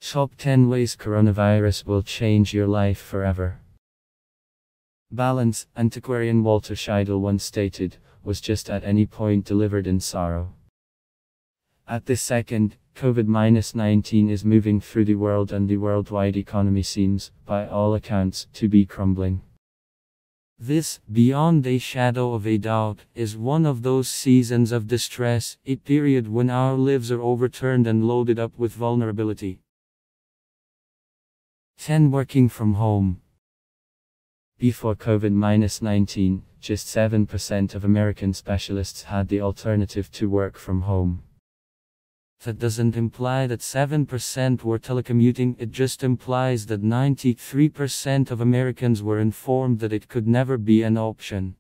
Top 10 ways coronavirus will change your life forever. Balance, antiquarian Walter Scheidel once stated, was just at any point delivered in sorrow. At this second, COVID-19 is moving through the world and the worldwide economy seems, by all accounts, to be crumbling. This, beyond a shadow of a doubt, is one of those seasons of distress, a period when our lives are overturned and loaded up with vulnerability. 10. Working from home. Before COVID-19, just 7% of American specialists had the alternative to work from home. That doesn't imply that 7% were telecommuting, it just implies that 93% of Americans were informed that it could never be an option.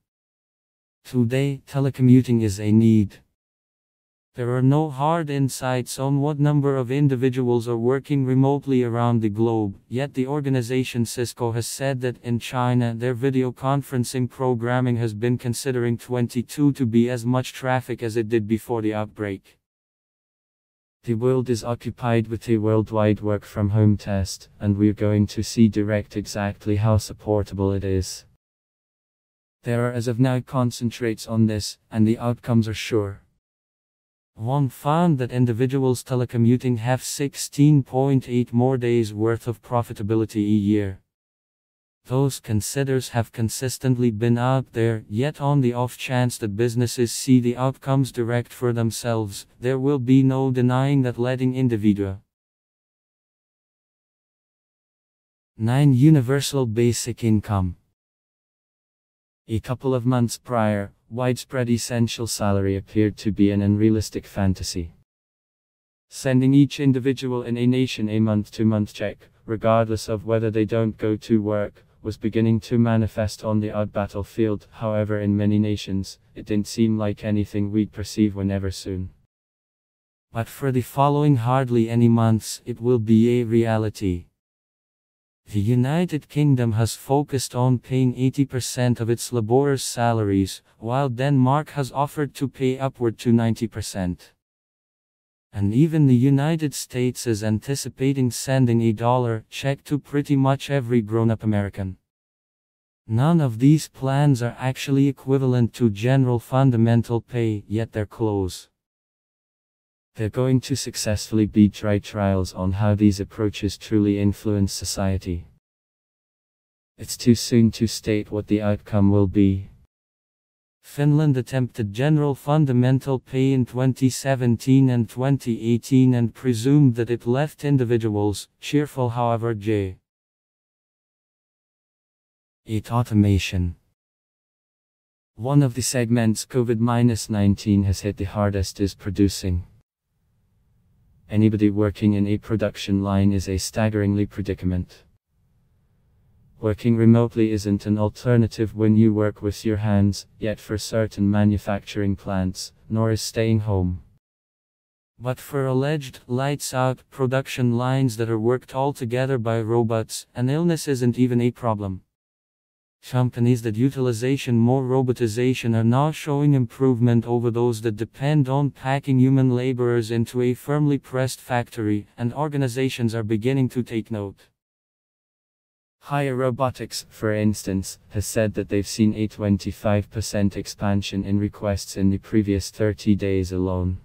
Today, telecommuting is a need. There are no hard insights on what number of individuals are working remotely around the globe, yet the organization Cisco has said that in China their video conferencing programming has been considering 22 to be as much traffic as it did before the outbreak. The world is occupied with a worldwide work-from-home test, and we're going to see direct exactly how supportable it is. There are as of now concentrates on this, and the outcomes are sure. One found that individuals telecommuting have 16.8 more days worth of profitability a year. Those considers have consistently been out there, yet on the off chance that businesses see the outcomes direct for themselves, there will be no denying that letting individua. 9. Universal basic income. A couple of months prior, widespread essential salary appeared to be an unrealistic fantasy. Sending each individual in a nation a month-to-month check, regardless of whether they don't go to work, was beginning to manifest on the battlefield. However, in many nations, it didn't seem like anything we'd perceive whenever soon. But for the following hardly any months, it will be a reality. The United Kingdom has focused on paying 80% of its laborers' salaries, while Denmark has offered to pay upward to 90%. And even the United States is anticipating sending a $1 check to pretty much every grown-up American. None of these plans are actually equivalent to general fundamental pay, yet they're close. They're going to successfully beat trials on how these approaches truly influence society. It's too soon to state what the outcome will be. Finland attempted general fundamental pay in 2017 and 2018 and presumed that it left individuals cheerful. However, 8. Automation. One of the segments COVID-19 has hit the hardest is producing. Anybody working in a production line is a staggeringly predicament. Working remotely isn't an alternative when you work with your hands, yet for certain manufacturing plants, nor is staying home. But for alleged lights-out production lines that are worked altogether by robots, an illness isn't even a problem. Companies that utilize more robotization are now showing improvement over those that depend on packing human laborers into a firmly pressed factory, and organizations are beginning to take note. Hire Robotics, for instance, has said that they've seen a 25% expansion in requests in the previous 30 days alone.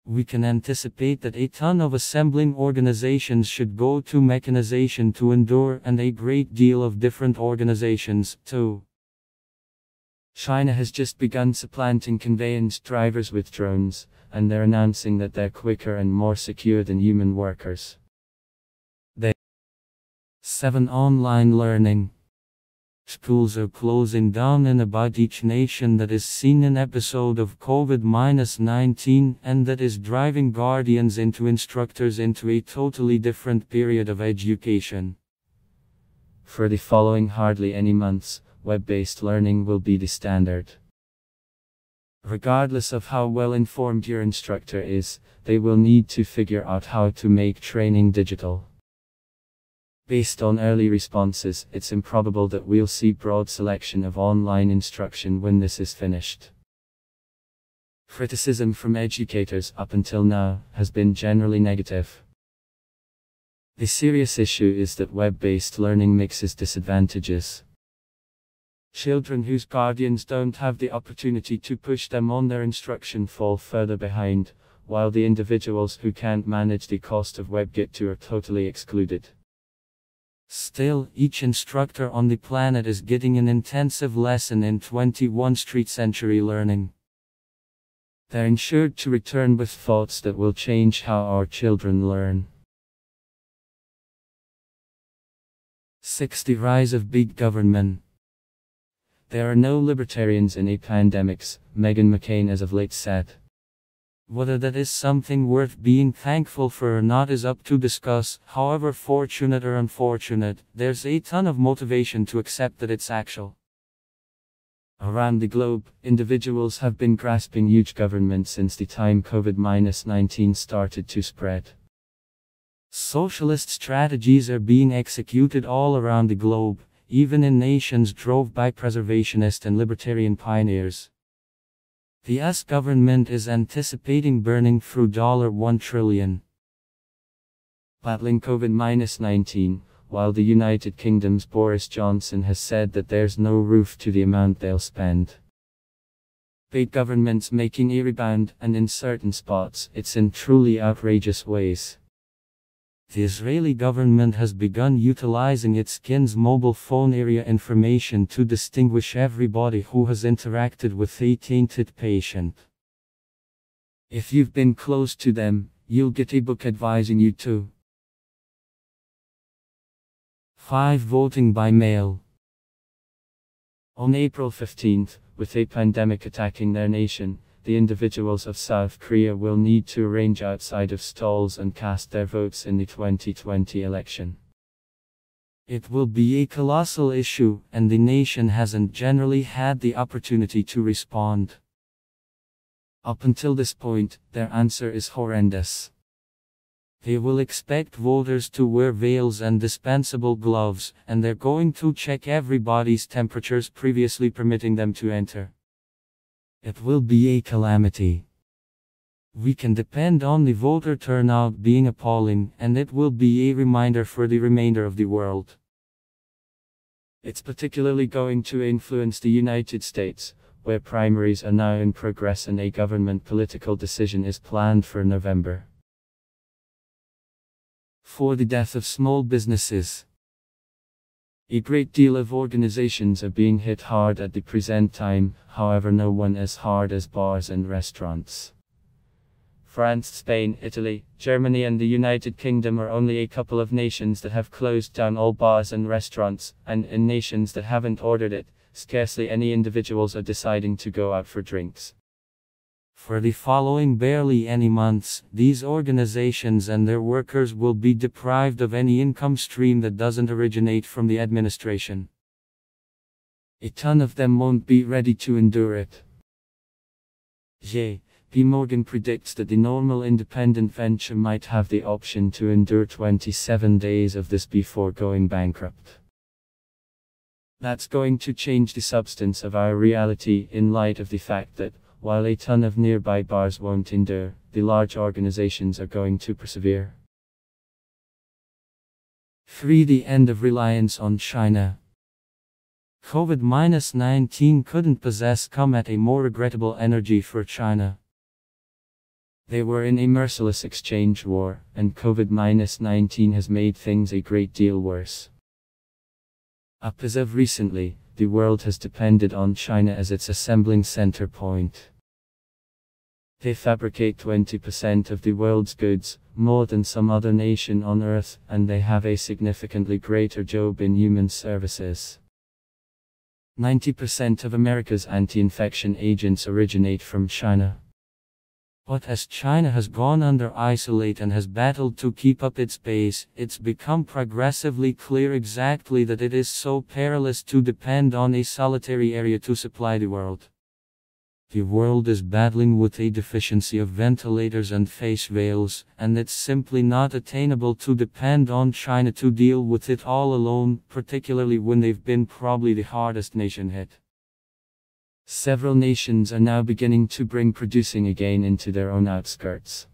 We can anticipate that a ton of assembling organizations should go to mechanization to endure, and a great deal of different organizations, too. China has just begun supplanting conveyance drivers with drones, and they're announcing that they're quicker and more secure than human workers. 7. Online learning. Schools are closing down in about each nation that is seen an episode of COVID-19, and that is driving guardians into instructors into a totally different period of education. For the following hardly any months, web-based learning will be the standard. Regardless of how well informed your instructor is, they will need to figure out how to make training digital. Based on early responses, it's improbable that we'll see broad selection of online instruction when this is finished. Criticism from educators up until now has been generally negative. The serious issue is that web-based learning mixes disadvantages. Children whose guardians don't have the opportunity to push them on their instruction fall further behind, while the individuals who can't manage the cost of WebGit are totally excluded. Still, each instructor on the planet is getting an intensive lesson in 21st century learning. They're ensured to return with thoughts that will change how our children learn. 6. The rise of big government. There are no libertarians in a pandemics, Meghan McCain as of late said. Whether that is something worth being thankful for or not is up to discuss. However fortunate or unfortunate, there's a ton of motivation to accept that it's actual. Around the globe, individuals have been grasping huge government since the time COVID-19 started to spread. Socialist strategies are being executed all around the globe, even in nations drove by preservationist and libertarian pioneers. The US government is anticipating burning through $1 trillion. Battling COVID-19, while the United Kingdom's Boris Johnson has said that there's no roof to the amount they'll spend. Big government's making a rebound, and in certain spots, it's in truly outrageous ways. The Israeli government has begun utilizing its skin's mobile phone area information to distinguish everybody who has interacted with a tainted patient. If you've been close to them, you'll get a book advising you to. 5. Voting by mail. On April 15, with a pandemic attacking their nation, the individuals of South Korea will need to arrange outside of stalls and cast their votes in the 2020 election. It will be a colossal issue, and the nation hasn't generally had the opportunity to respond. Up until this point, their answer is horrendous. They will expect voters to wear veils and dispensable gloves, and they're going to check everybody's temperatures previously permitting them to enter. It will be a calamity. We can depend on the voter turnout being appalling, and it will be a reminder for the remainder of the world. It's particularly going to influence the United States, where primaries are now in progress and a government political decision is planned for November. For the death of small businesses. A great deal of organizations are being hit hard at the present time, however no one as hard as bars and restaurants. France, Spain, Italy, Germany and the United Kingdom are only a couple of nations that have closed down all bars and restaurants, and in nations that haven't ordered it, scarcely any individuals are deciding to go out for drinks. For the following barely any months, these organizations and their workers will be deprived of any income stream that doesn't originate from the administration. A ton of them won't be ready to endure it. J.P. Morgan predicts that the normal independent venture might have the option to endure 27 days of this before going bankrupt. That's going to change the substance of our reality in light of the fact that, while a ton of nearby bars won't endure, the large organizations are going to persevere. 3. The end of reliance on China. COVID-19 couldn't come at a more regrettable energy for China. They were in a merciless exchange war, and COVID-19 has made things a great deal worse. Up as of recently, the world has depended on China as its assembling center point. They fabricate 20% of the world's goods, more than some other nation on earth, and they have a significantly greater job in human services. 90% of America's anti-infection agents originate from China. But as China has gone under isolate and has battled to keep up its pace, it's become progressively clear exactly that it is so perilous to depend on a solitary area to supply the world. The world is battling with a deficiency of ventilators and face veils, and it's simply not attainable to depend on China to deal with it all alone, particularly when they've been probably the hardest nation hit. Several nations are now beginning to bring producing again into their own outskirts.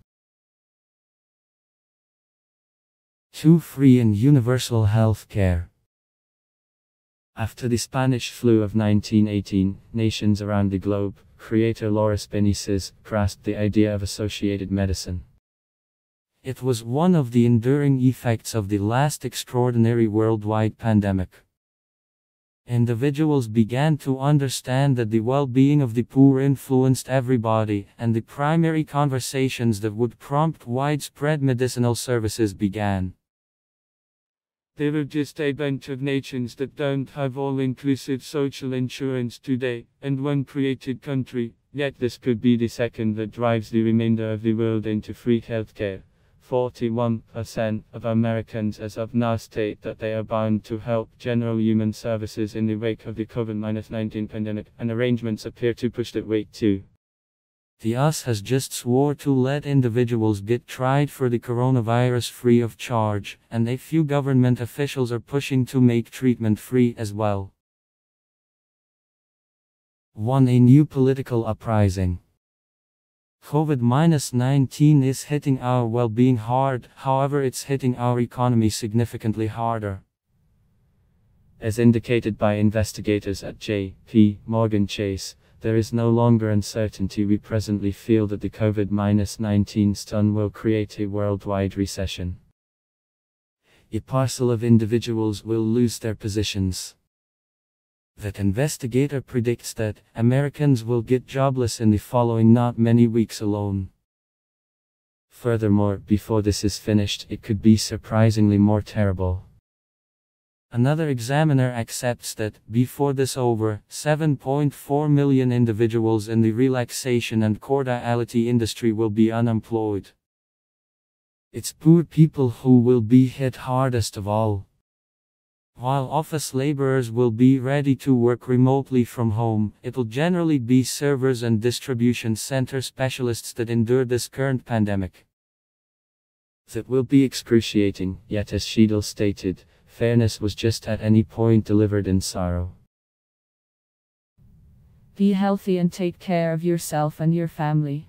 2. Free and universal health care. After the Spanish flu of 1918, nations around the globe, creator Loris Benitez grasped the idea of associated medicine. It was one of the enduring effects of the last extraordinary worldwide pandemic. Individuals began to understand that the well-being of the poor influenced everybody, and the primary conversations that would prompt widespread medicinal services began. There are just a bunch of nations that don't have all-inclusive social insurance today, and one created country, yet this could be the second that drives the remainder of the world into free healthcare. 41% of Americans as of now state that they are bound to help general human services in the wake of the COVID-19 pandemic, and arrangements appear to push that weight too. The US has just swore to let individuals get tried for the coronavirus free of charge, and a few government officials are pushing to make treatment free as well. 1. A new political uprising. COVID-19 is hitting our well-being hard, however it's hitting our economy significantly harder. As indicated by investigators at J.P. Morgan Chase, there is no longer uncertainty. We presently feel that the COVID-19 stun will create a worldwide recession. A parcel of individuals will lose their positions. That investigator predicts that Americans will get jobless in the following not many weeks alone. Furthermore, before this is finished, it could be surprisingly more terrible. Another examiner accepts that, before this over, 7.4 million individuals in the relaxation and cordiality industry will be unemployed. It's poor people who will be hit hardest of all. While office laborers will be ready to work remotely from home, it'll generally be servers and distribution center specialists that endure this current pandemic. That will be excruciating, yet as Scheidel stated, fairness was just at any point delivered in sorrow. Be healthy and take care of yourself and your family.